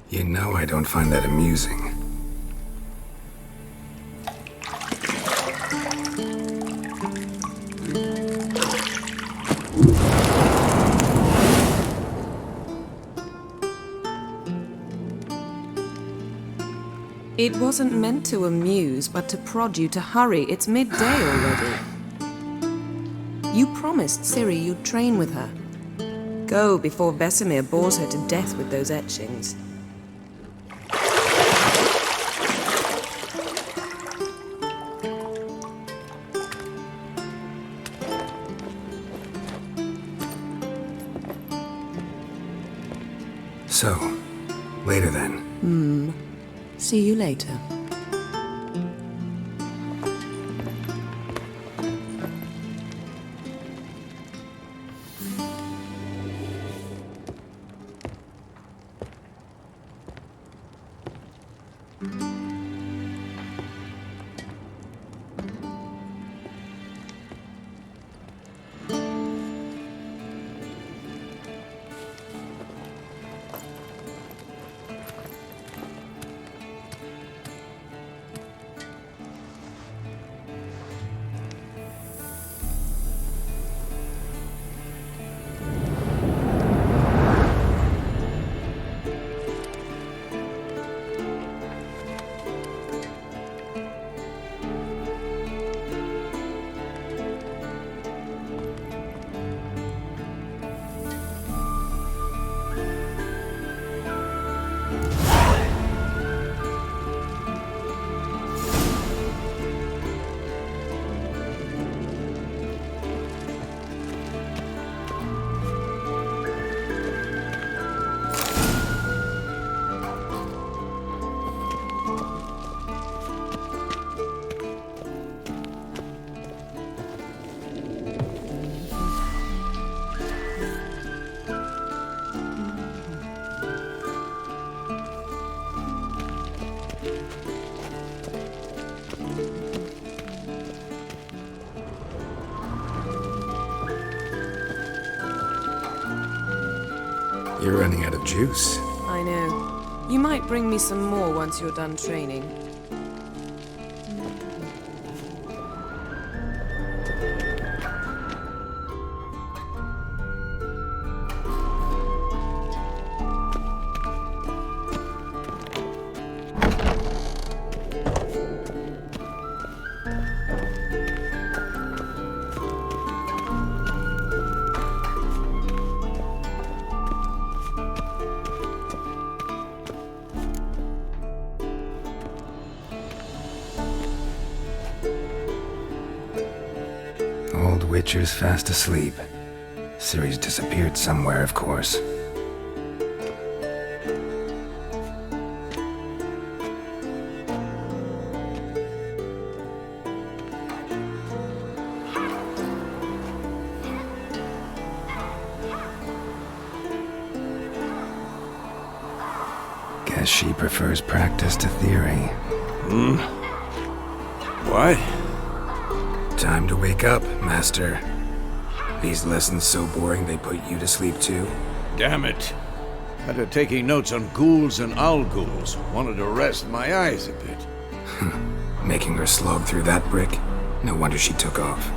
You know I don't find that amusing. It wasn't meant to amuse, but to prod you to hurry. It's midday already. You promised Ciri you'd train with her. Go before Vesemir bores her to death with those etchings. So, later then. See you later. You're running out of juice. I know. You might bring me some more once you're done training. Old Witcher's fast asleep. Ciri's disappeared somewhere, of course. Guess she prefers practice to theory. What? Time to wake up, Master. These lessons so boring they put you to sleep too? Damn it. After taking notes on ghouls and owl ghouls, wanted to rest my eyes a bit. Making her slog through that brick? No wonder she took off.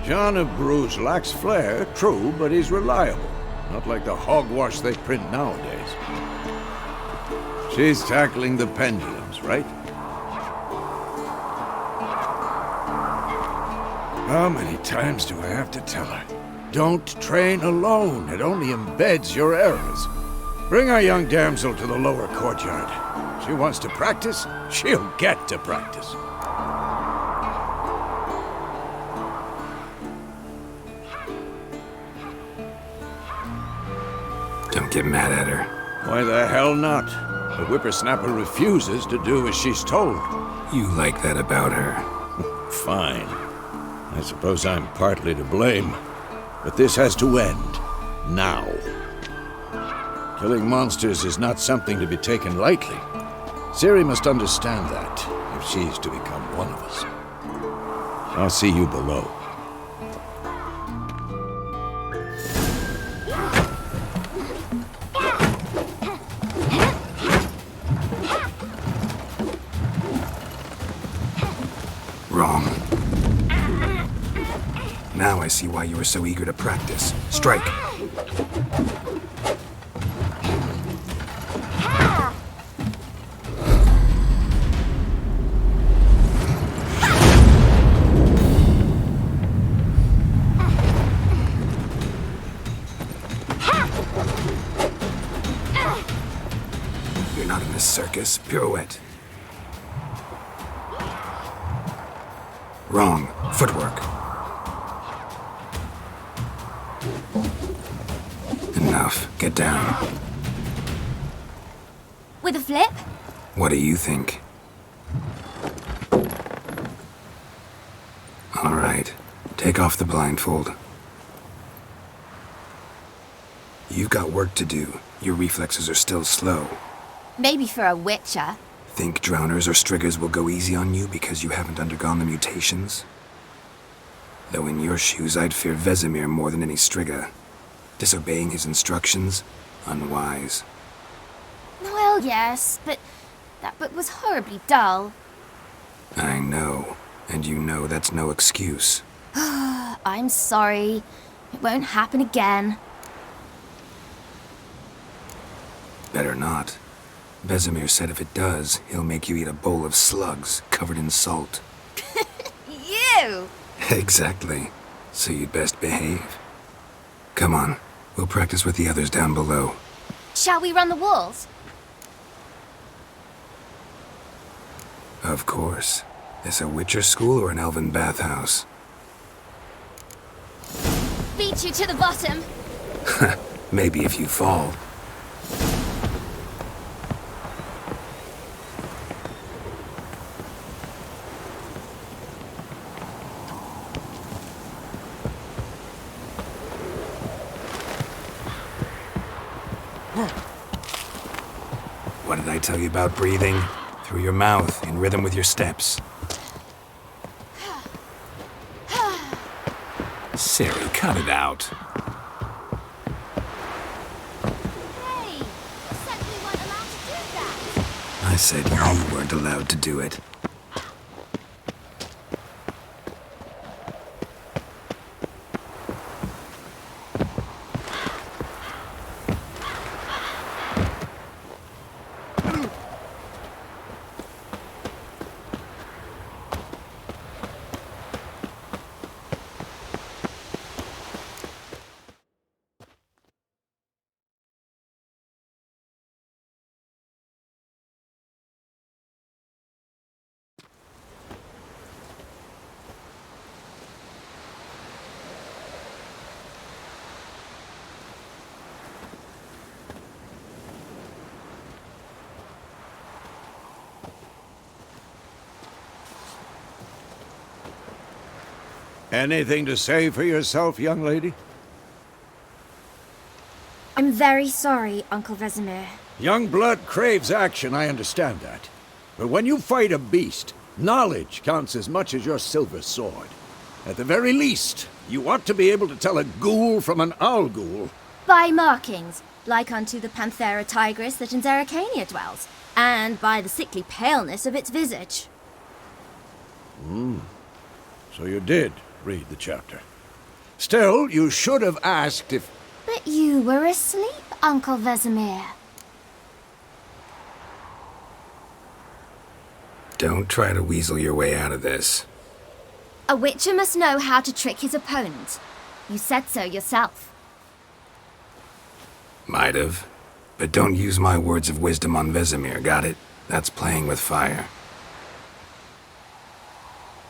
John of Bruges lacks flair, true, but he's reliable. Not like the hogwash they print nowadays. She's tackling the pendulums, right? How many times do I have to tell her? Don't train alone. It only embeds your errors. Bring our young damsel to the lower courtyard. She wants to practice, she'll get to practice. Don't get mad at her. Why the hell not? The whippersnapper refuses to do as she's told. You like that about her. Fine. I suppose I'm partly to blame. But this has to end. now. Killing monsters is not something to be taken lightly. Ciri must understand that, if she is to become one of us. I'll see you below. Wrong. Now I see why you were so eager to practice. Strike! You're not in a circus. Pirouette. Wrong. Footwork. Enough. Get down. With a flip? What do you think? All right. Take off the blindfold. You've got work to do. Your reflexes are still slow. Maybe for a witcher. Think drowners or striggers will go easy on you because you haven't undergone the mutations? Though in your shoes, I'd fear Vesemir more than any strigger. Disobeying his instructions? Unwise. Well, yes, but that book was horribly dull. I know. And you know that's no excuse. I'm sorry. It won't happen again. Better not. Vesemir said if it does, he'll make you eat a bowl of slugs covered in salt. You! Exactly. So you'd best behave. Come on. We'll practice with the others down below. Shall we run the walls? Of course. This a Witcher school or an elven bathhouse? Beat you to the bottom. Maybe if you fall. What did I tell you about breathing? Through your mouth, in rhythm with your steps. Ciri, cut it out. Hey! You said we weren't allowed to do that! I said you weren't allowed to do it. Anything to say for yourself, young lady? I'm very sorry, Uncle Vesemir. Young blood craves action, I understand that. But when you fight a beast, knowledge counts as much as your silver sword. At the very least, you ought to be able to tell a ghoul from an owl ghoul. By markings, like unto the Panthera tigris that in Zerrikania dwells, and by the sickly paleness of its visage. So you did read the chapter. Still, you should have asked if... But you were asleep, Uncle Vesemir. Don't try to weasel your way out of this. A witcher must know how to trick his opponent. You said so yourself. Might have. But don't use my words of wisdom on Vesemir, got it? That's playing with fire.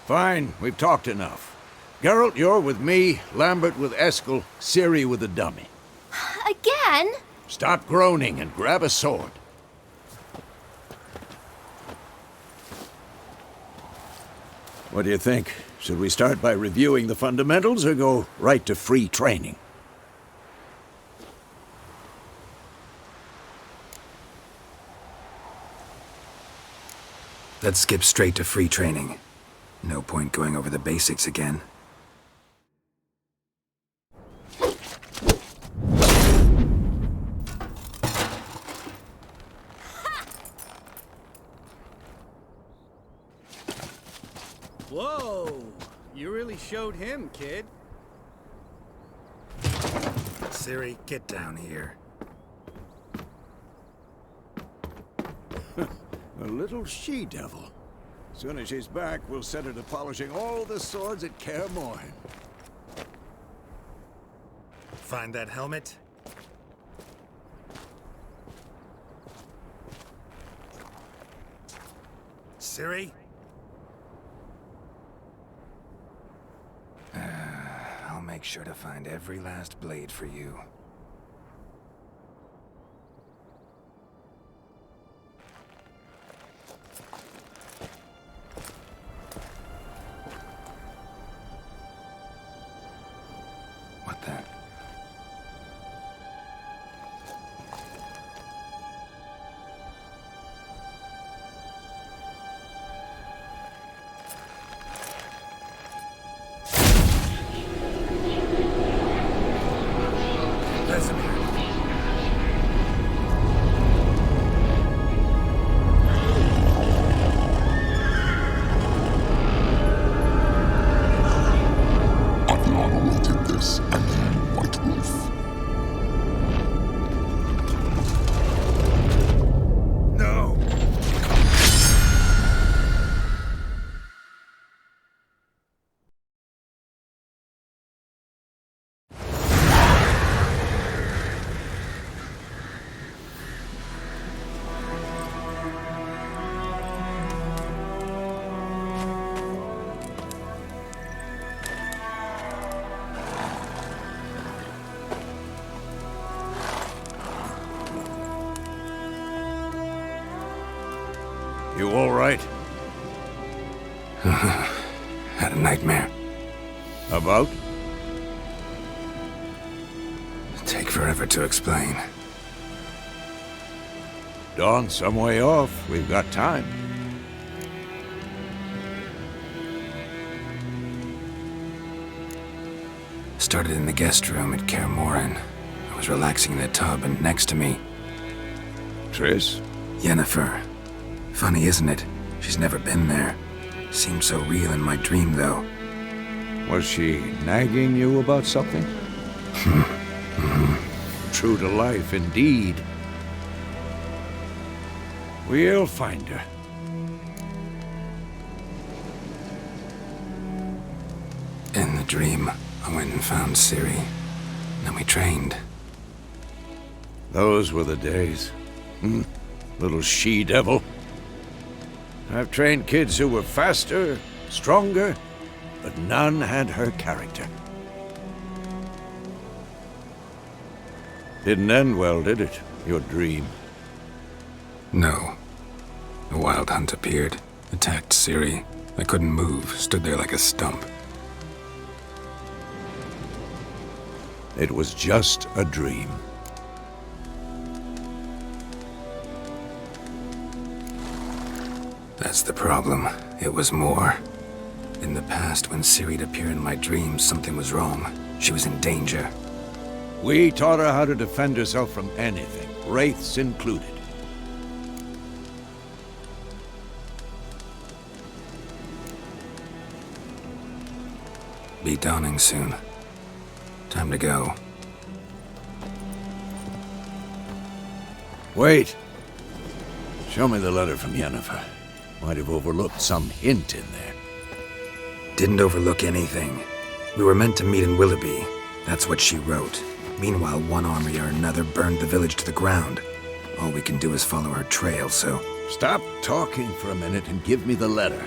Fine, we've talked enough. Geralt, you're with me, Lambert with Eskel, Ciri with the dummy. Again? Stop groaning and grab a sword. What do you think? Should we start by reviewing the fundamentals or go right to free training? Let's skip straight to free training. No point going over the basics again. Whoa! You really showed him, kid. Ciri, get down here. A little she-devil. Soon as she's back, we'll set her to polishing all the swords at Kaer Morhen. Find that helmet? Ciri? I'll make sure to find every last blade for you. What the? You all right? Had a nightmare. About? Take forever to explain. Dawn's some way off. We've got time. Started in the guest room at Kaer Morhen. I was relaxing in the tub, and next to me, Triss? Yennefer. Funny, isn't it? She's never been there. Seemed so real in my dream, though. Was she nagging you about something? True to life, indeed. We'll find her. In the dream, I went and found Ciri. Then we trained. Those were the days. Little she-devil. I've trained kids who were faster, stronger, but none had her character. Didn't end well, did it? Your dream? No. A wild hunt appeared, attacked Ciri. I couldn't move, stood there like a stump. It was just a dream. That's the problem. It was more. In the past, when Ciri'd appear in my dreams, something was wrong. She was in danger. We taught her how to defend herself from anything, wraiths included. Be dawning soon. Time to go. Wait. Show me the letter from Yennefer. Might have overlooked some hint in there. Didn't overlook anything. We were meant to meet in Willoughby. That's what she wrote. Meanwhile, one army or another burned the village to the ground. All we can do is follow her trail, so... Stop talking for a minute and give me the letter.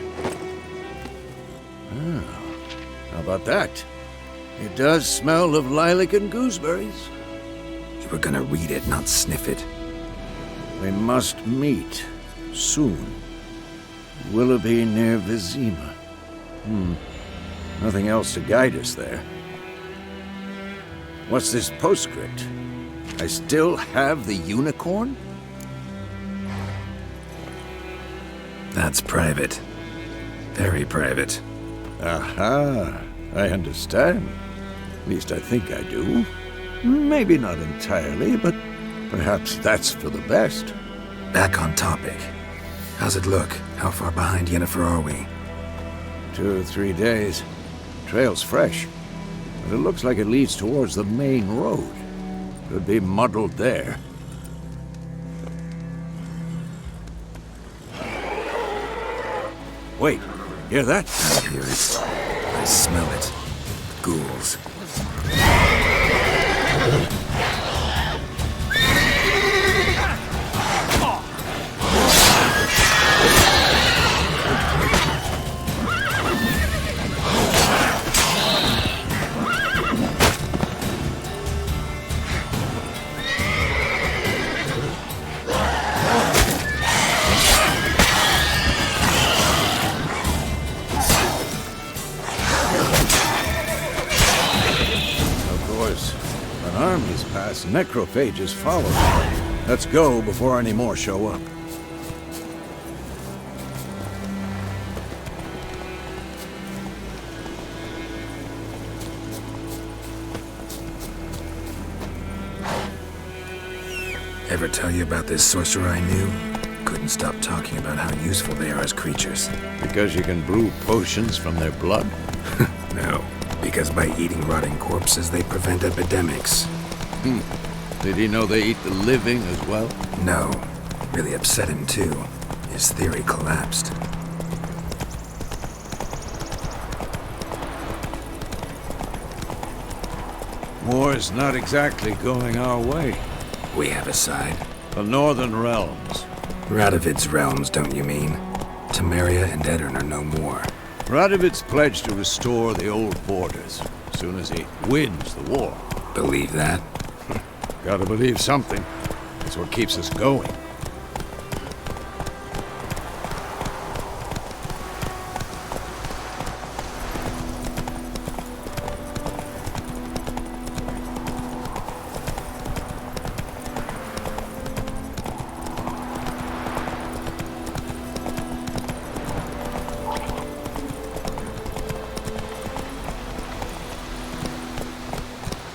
Oh, how about that? It does smell of lilac and gooseberries. You were gonna read it, not sniff it. We must meet. Soon. Willoughby near Vizima. Nothing else to guide us there. What's this postscript? I still have the unicorn? That's private. Very private. Aha, I understand. At least I think I do. Maybe not entirely, but perhaps that's for the best. Back on topic. How's it look? How far behind Yennefer are we? 2 or 3 days. Trail's fresh, but it looks like it leads towards the main road. Could be muddled there. Wait, hear that? I hear it. I smell it. Ghouls. Necrophages follow. Let's go before any more show up. Ever tell you about this sorcerer I knew? Couldn't stop talking about how useful they are as creatures. Because you can brew potions from their blood? No, because by eating rotting corpses, they prevent epidemics. Did he know they eat the living as well? No. Really upset him, too. His theory collapsed. War's not exactly going our way. We have a side. The Northern Realms. Radovid's realms, don't you mean? Temeria and Yrden are no more. Radovid's pledged to restore the old borders as soon as he wins the war. Believe that? Gotta believe something. That's what keeps us going.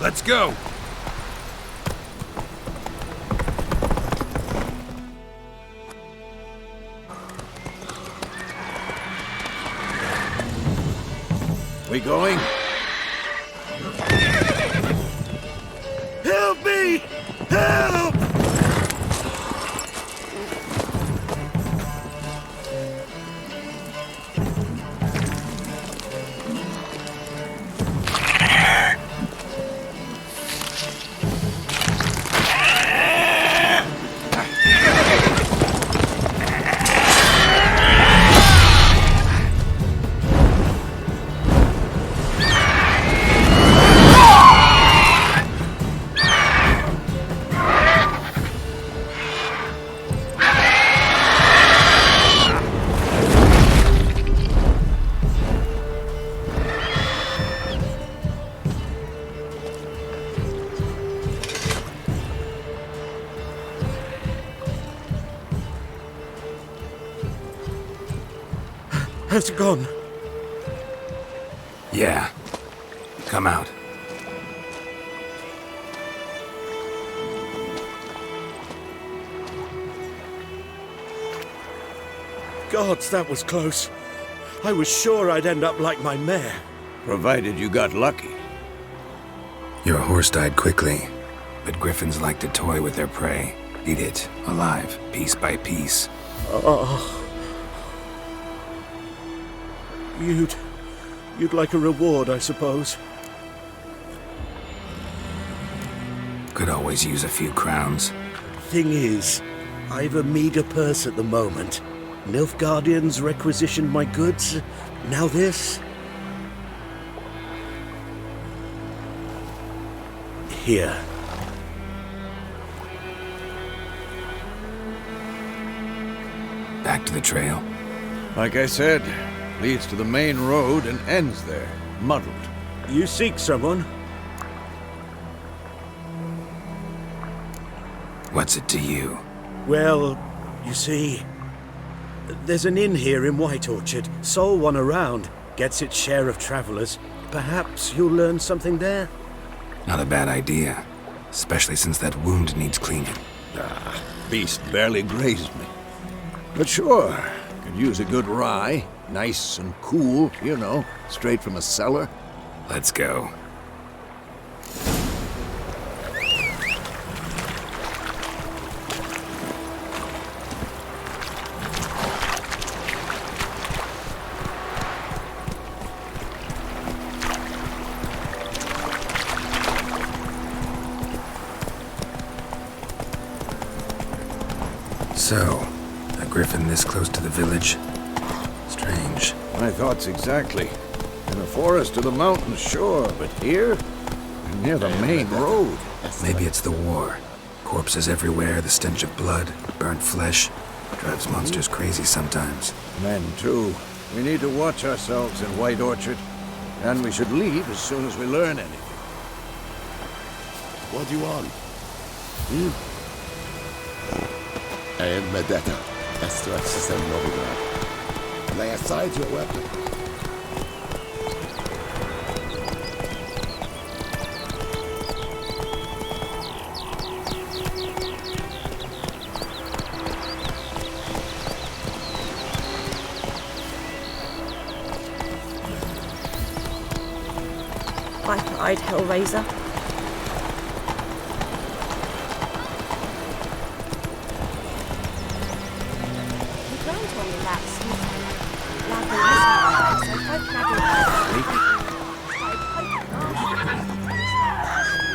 Let's go! We going? Help me! Help! Has it gone? Yeah. Come out. Gods, that was close. I was sure I'd end up like my mare. Provided you got lucky. Your horse died quickly, but griffins like to toy with their prey. Eat it, alive, piece by piece. Oh. You'd like a reward, I suppose. Could always use a few crowns. Thing is, I've a meager purse at the moment. Nilfgaardians requisitioned my goods. Now this. Here. Back to the trail. Like I said, leads to the main road and ends there, muddled. You seek someone? What's it to you? Well, you see, There's an inn here in White Orchard. Sole one around. Gets its share of travellers. Perhaps you'll learn something there? Not a bad idea. Especially since that wound needs cleaning. Beast barely grazed me. But sure, could use a good rye. Nice and cool, you know, straight from a cellar. Let's go. So, a griffin this close to the village? Strange. My thoughts exactly. In the forest or the mountains, sure, but here? Near the main road. Maybe it's the war. Corpses everywhere, the stench of blood, burnt flesh. Drives monsters crazy sometimes. Men, too. We need to watch ourselves in White Orchard. And we should leave as soon as we learn anything. What do you want? I am Medetta. Esther System Novigrad. Lay aside your weapon. I'd Hellraiser.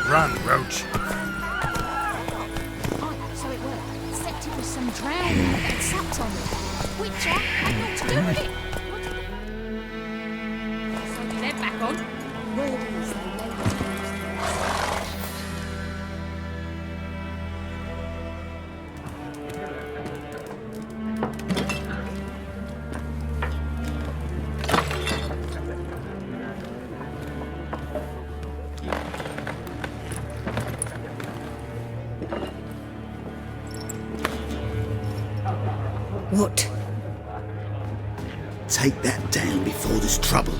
Run, Roach. So it worked. Except it was some drowning that sat on it. Witcher had naught to do with it. So your head back on. Word is they lay What? Take that down before there's trouble.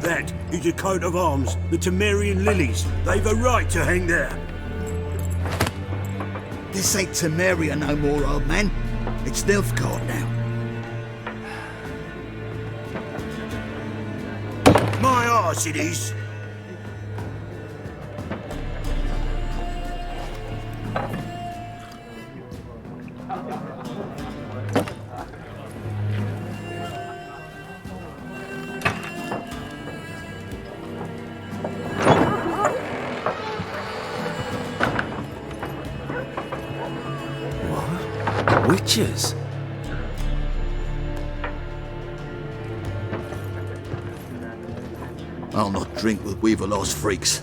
That is a coat of arms, the Temerian lilies. They've a right to hang there. This ain't Temeria no more, old man. It's Nilfgaard now. My arse it is. Witches? I'll not drink with Weaverlaw's freaks.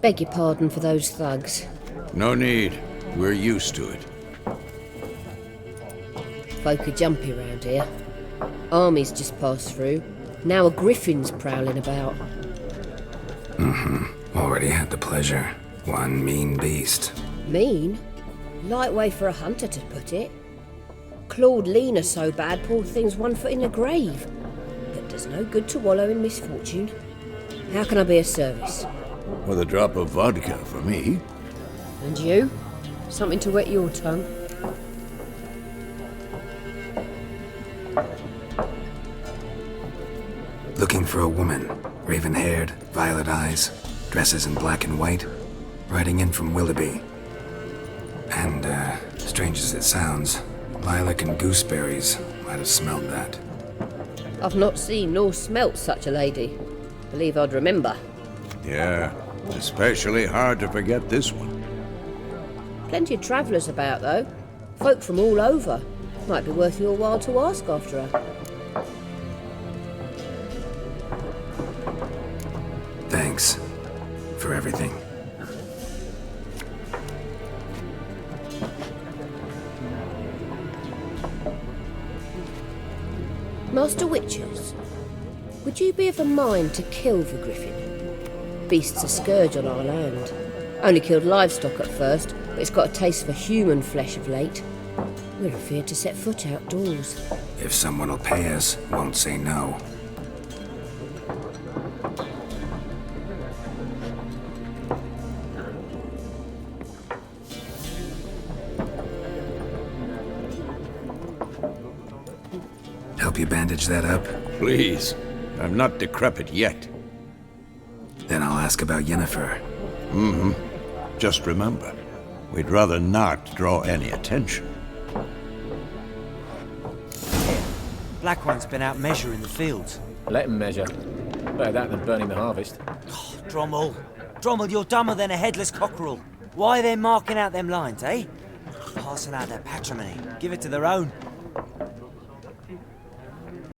Beg your pardon for those thugs. No need. We're used to it. Folk are jumpy round here. Armies just passed through. Now a griffin's prowling about. Already had the pleasure. One mean beast. Mean? Light way for a hunter to put it. Clawed Lena so bad, poor thing's 1 foot in the grave. But does no good to wallow in misfortune. How can I be of service? With a drop of vodka for me. And you? Something to wet your tongue? Looking for a woman. Raven-haired, violet eyes, dresses in black and white. Riding in from Willoughby. And, strange as it sounds, lilac and gooseberries might have smelled that. I've not seen nor smelt such a lady. Believe I'd remember. Yeah, especially hard to forget this one. Plenty of travellers about, though. Folk from all over. Might be worth your while to ask after her. Thanks for everything. Master Witchers, would you be of a mind to kill the griffin? beast's a scourge on our land. Only killed livestock at first, but it's got a taste for human flesh of late. We're afeard to set foot outdoors. If someone will pay us, won't say no. Help you bandage that up? Please. I'm not decrepit yet. Then I'll ask about Yennefer. Mm-hmm. Just remember, we'd rather not draw any attention. Black One's been out measuring the fields. Let him measure. Better that than burning the harvest. Oh, Drommel. Drommel, you're dumber than a headless cockerel. Why are they marking out them lines, eh? Passing out their patrimony. Give it to their own.